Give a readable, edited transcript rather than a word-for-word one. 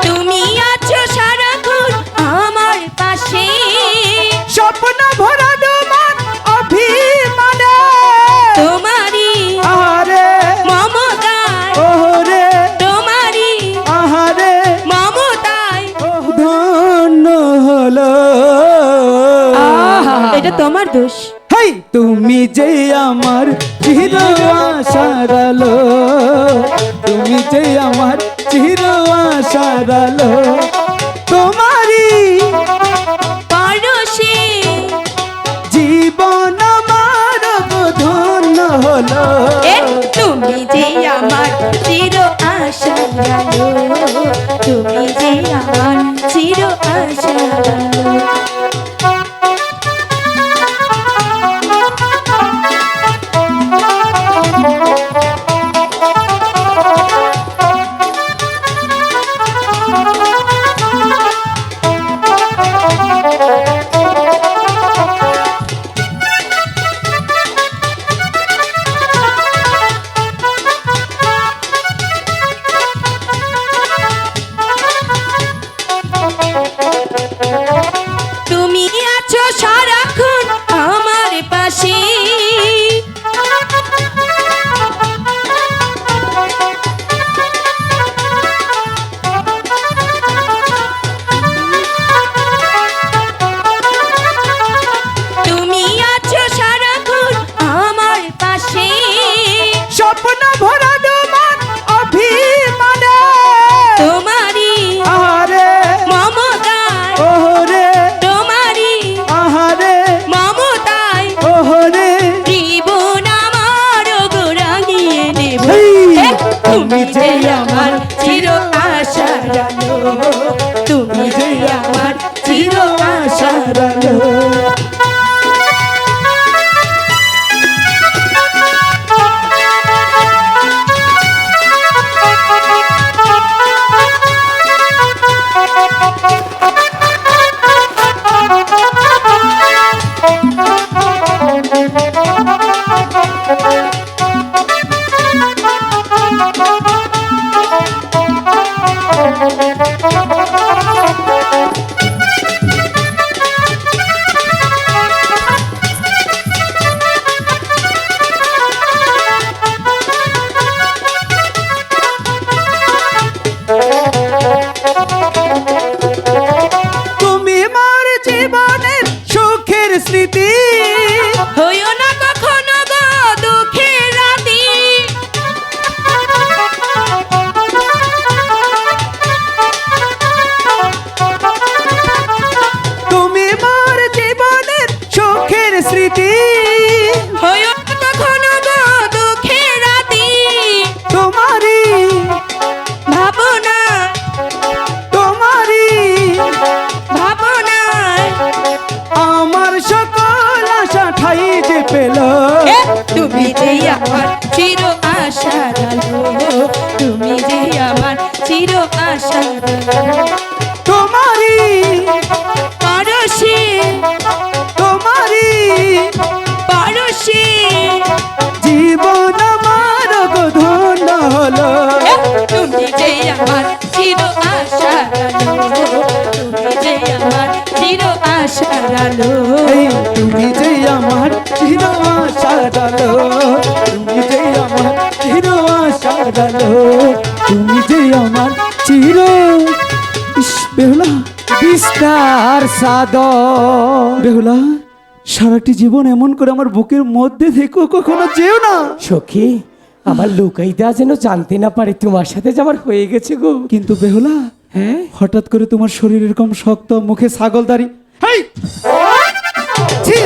তুমি আছো সারাক্ষণ আমার পাশে, স্বপ্ন ভরা দুমন অভিমানে তোমারই আহারে মমতায়, ওরে তোমারই আহারে মমতায়। ধন্য হলো। এটা তোমার দোষ। হেই তুমি যে আমার চির আশার আলো, তুমি যে আমার চির আশার আলো, তোমারই পরশে জীবন আমার ধন্য হলো। তুমি যে আমার চির আশার আলো, তুমি যে আমার চির আশার আলো। তুমি আছো সারাক্ষণ আমার পাশে, তুমি আছো সারাক্ষণ আমার পাশে, স্বপ্ন ভরা দুমন অভিমানে তোমারই আহারে মমতায়, ওরে তোমারই আহারে মমতায়। ওরে জীবন আমার গোড়ানিয়ে নেব, হেই, তুমি যে আমার চির আশার আলো, তুমি যে আমার চির আশার আলো। তুমি মোর জীবনের সুখের স্মৃতি, হইও না কখনো গো দুঃখের রাতি, তুমি মোর জীবনের সুখের স্মৃতি, হইও না কখনো গো দুঃখের রাতি। তোমারই ভাবনা তোমারই ভাবনা আমার সকল আশা ঠাই যে পেল। তুমি যে আমার চির আশার আলো, তুমি যে আমার চির আশার আলো। তোমারই পরশে তোমারই পরশে জীবন আমার ধন্য হলো। তুমি যে আমার চির আশার আলো, তুমি যে আমার চির আশার আলো। এই তুমি যে আমার চির আশার আলো, তুমি যে আমার চির আশার আলো, তুমি যে আমার চির। ইস, বেহুলা বিস্তার সাদর। বেহুলা সারাটি জীবন এমন করে আমার বুকের মধ্যে থেকো, কখনো যেও না। সখী, আমার লুকাইতে যেন জানতে না পারে তোমার সাথে যে আমার হয়ে গেছে গো। কিন্তু বেহুলা হ্যাঁ, হঠাৎ করে তোমার শরীর এরকম শক্ত, মুখে ছাগল দাড়ি। হেই! ছি,